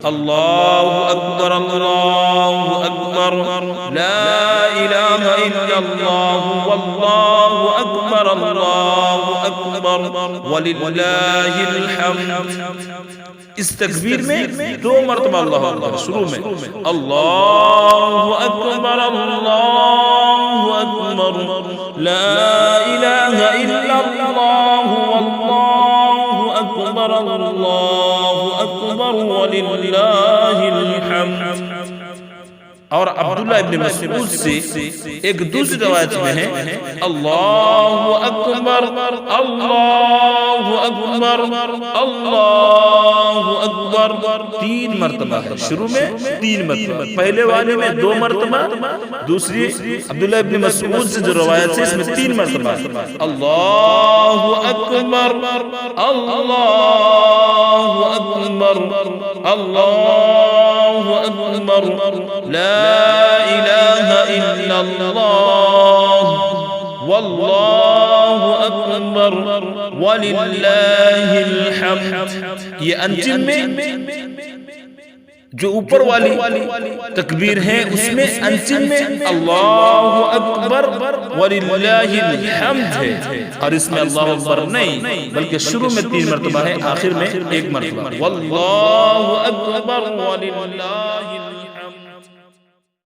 اللہ اکبر اللہ اکبر لا الہ الا اللہ واللہ اکبر اللہ اکبر وللہ الحمد. اس تکبیر میں 2 مرتبہ اللہ اکبر شروع میں اللہ اکبر لا الہ الا اللہ واللہ اکبر اللہ اکبر وللہ الحمد. اور عبداللہ ابن مسعود سے ایک دوسری روایت میں ہے اللہ اکبر اللہ اکبر اللہ اکبر 3 مرتبہ ہے. شروع میں 3 مرتبہ، پہلے والے میں 2 مرتبہ، دوسری عبداللہ ابن مسعود سے جو روایت ہے اس میں 3 مرتبہ اللہ اکبر اللہ اکبر اللہ اکبر لا الہ الا اللہ واللہ اکبر وللہ الحمد. یہ انجم میں جو اوپر والی تکبیر ہے اس میں انجم میں اللہ اکبر وللہ الحمد ہے، اور اس میں اللہ اکبر نہیں بلکہ شروع میں 3 مرتبہ ہے، آخر میں 1 مرتبہ واللہ اکبر وللہ